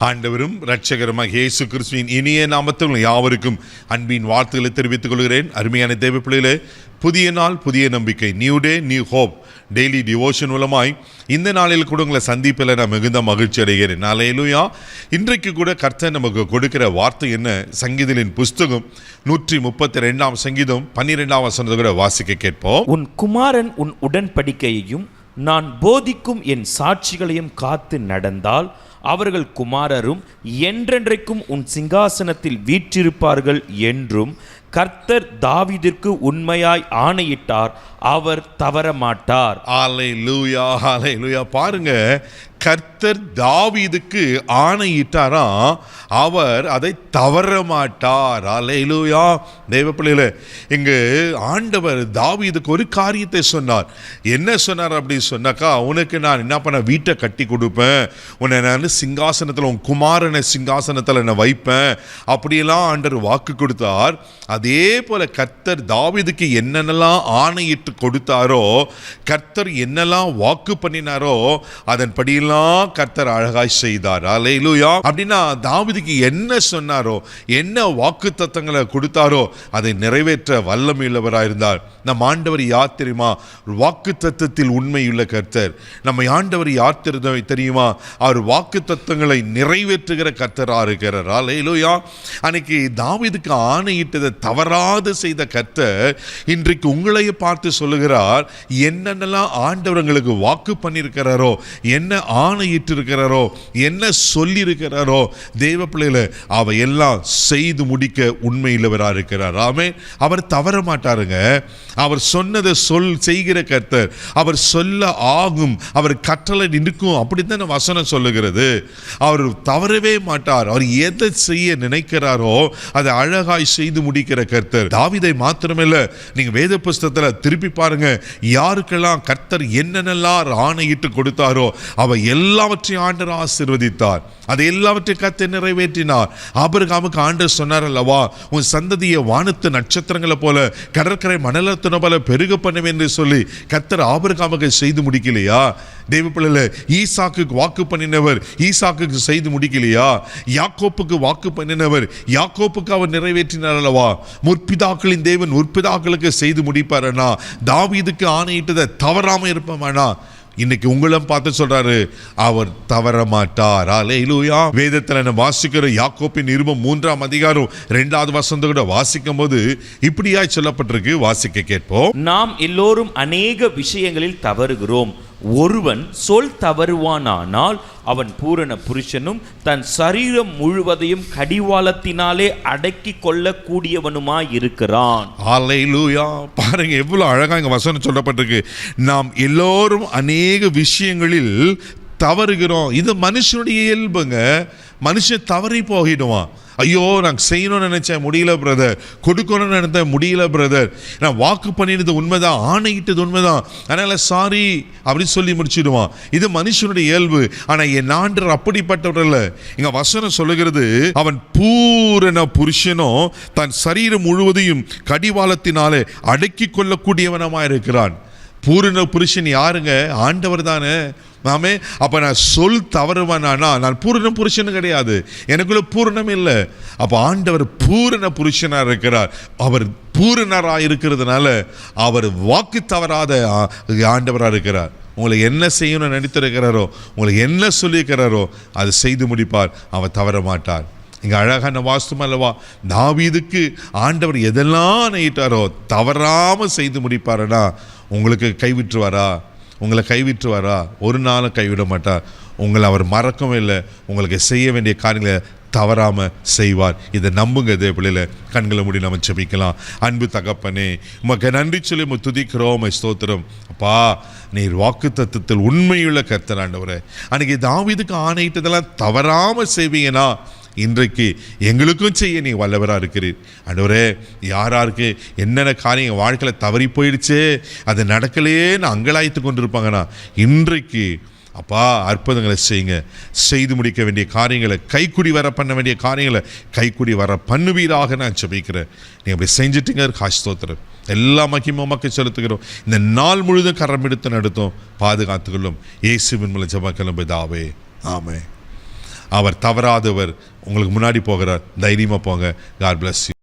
ஆண்டவரும் இரட்சகருமாகிய இயேசு கிறிஸ்துவின் இனிய நாமத்தில் யாவருக்கும் அன்பின் வாழ்த்துக்களை தெரிவித்துக் கொள்கிறேன். அருமையான தேவ பிள்ளைகளே, புதிய நாள் புதிய நம்பிக்கை, new day new hope daily devotion மூலமாய் இந்த நாளில் கூட உங்களை சந்திப்பில் நான் மிகுந்த மகிழ்ச்சி அடைகிறேன். அல்லேலூயா. இன்றைக்கு கூட கர்த்தர் நமக்கு கொடுக்கிற வார்த்தை என்ன? சங்கீதங்களின் புஸ்தகம் 132 சங்கீதம் 12 வசனத்தை கூட வாசிக்க கேட்போம். உன் குமாரன் உன் உடன்படிக்கையையும் நான் போதிக்கும் என் சாட்சிகளையும் காத்து நடந்தால் அவர்கள் குமாரரும் என்றென்றைக்கும் உன் சிங்காசனத்தில் வீற்றிருப்பார்கள் என்றும் கர்த்தர் தாவீதிற்கு உண்மையாய் ஆணையிட்டார், அவர் தவறமாட்டார். அல்லேலூயா, அல்லேலூயா. பாருங்க, கர்த்தர் தாவீதுக்கு ஆணையிட்டாரா, அவர் அதை தவற மாட்டார். அல்லேலூயா. தேவ பிள்ளைகளே, இங்கு ஆண்டவர் தாவீதுக்கு ஒரு காரியத்தை சொன்னார். என்ன சொன்னார் அப்படி சொன்னாக்கா, உனக்கு நான் என்ன பண்ண, வீட்டை கட்டி கொடுப்பேன், உன்னை நான் சிங்காசனத்தில், உன் குமாரனை சிங்காசனத்தில் நான் வைப்பேன், அப்படியெல்லாம் ஆண்டவர் வாக்கு கொடுத்தார். அதே போல கர்த்தர் தாவீதுக்கு என்னென்னலாம் ஆணையிட்டு கொடுத்தாரோ, கர்த்தர் என்னெல்லாம் வாக்கு பண்ணினாரோ, அதன்படியெல்லாம் கர்த்தர் அழகாய் செய்தார். அல்லேலூயா. அப்படின்னா தாவீதுக்கு என்ன சொன்னாரோ, என்ன வாக்கு தத்தங்களை கொடுத்தாரோ அதை நிறைவேற்ற வல்லமையுள்ளவராயிருந்தார். நம் ஆண்டவர் யார் தெரியுமா? வாக்கு தத்தத்தில் உண்மையுள்ள கர்த்தர். நம்ம ஆண்டவர் யார் தெரியுமா? அவர் வாக்கு தத்தங்களை நிறைவேற்றுகிற கர்த்தராக இருக்கிறார். அல்லேலூயா. அன்னைக்கு தாவீதுக்கு ஆணையிட்டதை தவறாது செய்த கர்த்தர் இன்றைக்கு உங்களையே பார்த்து சொல்லுகிறார், என்னென்னலாம் ஆண்டவர்களுக்கு வாக்கு பண்ணியிருக்கிறாரோ, என்ன ஆணையிட்டு இருக்கிறாரோ, என்ன சொல்லி இருக்கிறாரோ, தேவ பிள்ளைகளை அவை எல்லாம் செய்து முடிக்க உண்மையுள்ளவராக இருக்கிறார். ஆமென். அவர் தவற மாட்டாருங்க. அவர் சொன்னதை செய்கிற கர்த்தர். அவர் சொல்ல ஆகும், அவர் கட்டளை நிற்கும், அப்படித்தான் வசனம் சொல்லுகிறது. அவர் தவறவே மாட்டார். அவர் எதை செய்ய நினைக்கிறாரோ அதை அழகாய் செய்து முடிக்கிற கர்த்தர். தாவீதை மாத்திரமல்ல, நீங்க வேத புஸ்தகத்தில் திருப்பி பாருங்க, யாருக்கெல்லாம் கர்த்தர் என்னென்னலாம் ஆணையிட்டு கொடுத்தாரோ அவை எல்லாவற்றையும் ஆண்டவர் ஆசீர்வதித்தார். அதை எல்லாவற்றையும் கர்த்தர் நிறைவேற்றினார். ஆபிரகாமுக்கு ஆண்டவர் சொன்னார் அல்லவா, உன் சந்ததியை வானத்து நட்சத்திரங்களை போல கடற்கரை மணலத்தின போல பெருக பண்ணுவேன் என்று சொல்லி கர்த்தர் ஆபிரகாமுக்கு செய்து முடிக்கலையா? தேவ பிள்ளைகளே, ஈசாக்குக்கு வாக்கு பண்ணினவர் ஈசாக்குக்கு செய்து முடிக்கலையா? யாக்கோப்புக்கு வாக்கு பண்ணினவர் யாக்கோப்புக்கு அவர் நிறைவேற்றினார் அல்லவா? முற்பிதாக்களின் தேவன் முற்பிதாக்களுக்கு செய்து முடிப்பாரனா? தாவீதுக்கு ஆணையிட்டதை தவறாம இருப்பானா? இன்னைக்கு உங்களும் பார்த்து சொல்றாரு, அவர் தவற மாட்டார். அல்லேலூயா. வேதத்தில் நான் வாசிக்கிற யாக்கோப்பின் நிருபம் 3 அதிகாரம் 2 வசனத்தை கூட வாசிக்கும் போது இப்படியாய் சொல்லப்பட்டிருக்கு. வாசிக்க கேட்போம். நாம் எல்லோரும் அநேக விஷயங்களில் தவறுகிறோம். ஒருவன் சொல் தவறுவானானால் அவன் பூரண புருஷனும் தன் சரீரம் முழுவதையும் கடிவாளத்தினாலே அடக்கி கொள்ளக்கூடியவனுமாய் இருக்கிறான். அல்லேலூயா. பாருங்க எவ்வளவு அழகா இங்க வசனம் சொல்லப்பட்டிருக்கு. நாம் எல்லோரும் அநேக விஷயங்களில் தவறுகிறோம். இது மனுஷனுடைய இயல்புங்க. மனுஷன் தவறி போகிடுவான். ஐயோ, நான் செய்யணும்னு நினைச்சேன், முடியல பிரதர். கொடுக்கணும்னு நினைத்தேன், முடியல பிரதர். நான் வாக்கு பண்ணினது உண்மைதான், ஆணையிட்டது உண்மைதான், அதனால சாரி அப்படி சொல்லி முடிச்சிடுவான். இது மனுஷனுடைய இயல்பு. ஆனா என் ஆண்டவர் அப்படிப்பட்டவர் அல்ல. இங்க வசனம் சொல்லுகிறது, அவன் பூரண புருஷனும் தன் சரீரம் முழுவதையும் கடிவாளத்தினாலே அடக்கி கொள்ளக்கூடியவனமா இருக்கிறான். பூரண புருஷன் யாருங்க? ஆண்டவர் தானே. நாமே அப்போ நான் சொல் தவறுவானா, நான் பூரண புருஷன் கிடையாது, எனக்குள்ள பூரணம் இல்லை. அப்போ ஆண்டவர் பூரண புருஷனாக இருக்கிறார். அவர் பூரணராக இருக்கிறதுனால அவர் வாக்கு தவறாத ஆண்டவராக இருக்கிறார். உங்களை என்ன செய்யணும்னு நினைத்திருக்கிறாரோ, உங்களை என்ன சொல்லியிருக்கிறாரோ அது செய்து முடிப்பார். அவர் தவற மாட்டார். இங்கே அழகான வாஸ்தும் அல்லவா, தாவீதுக்கு ஆண்டவர் எதெல்லாம் நினைட்டாரோ தவறாமல் செய்து முடிப்பாருன்னா உங்களுக்கு கைவிட்டுருவாரா? உங்களை கைவிட்டுருவாரா? ஒரு நாளும் கைவிட மாட்டார். உங்களை அவர் மறக்கவும் இல்லை. உங்களுக்கு செய்ய வேண்டிய காரியங்களை தவறாமல் செய்வார். இதை நம்புங்க தேவ பிள்ளையில. கண்களை மூடி நம்ம ஜெபிக்கலாம். அன்பு தகப்பனே, உமக்கு நன்றி சொல்லி துதிக்கிறோம், ஸ்தோத்திரம். அப்பா, நீர் வாக்கு தத்தத்தில் உண்மையுள்ள கர்த்தர் ஆண்டவரே. அன்னைக்கு தாவீதுக்கு ஆணையிட்டதெல்லாம் தவறாமல் செய்வீங்கன்னா இன்றைக்கு எங்களுக்கும் செய்ய நீ வல்லவராக இருக்கிறீர் ஆண்டவரே. யாராருக்கு என்னென்ன காரியம் வாழ்க்கையில் தவறி போயிடுச்சு, அது நடக்கலையேன்னு அங்கலாய்த்து கொண்டிருப்பாங்கண்ணா, இன்றைக்கு அப்பா அற்புதங்களை செய்யுங்க. செய்து முடிக்க வேண்டிய காரியங்களை, கைக்குடி வர பண்ண வேண்டிய காரியங்களை கைக்குடி வர பண்ணுவீராக நான் ஜெபிக்கிறேன். நீங்கள் அப்படி செஞ்சுட்டீங்க, ஸ்தோத்திரம். எல்லா மகிமையும் உமக்கு செலுத்துகிறோம். இந்த நாள் முழுதும் கரம் எடுத்து நடத்தும், பாதுகாத்துக்கொள்ளும். இயேசுவின் மூலம் ஜெபம் பிதாவே, ஆமென். அவர் தவறாதவர். உங்களுக்கு முன்னாடி போகிறார். தைரியமாக போங்க. God bless you.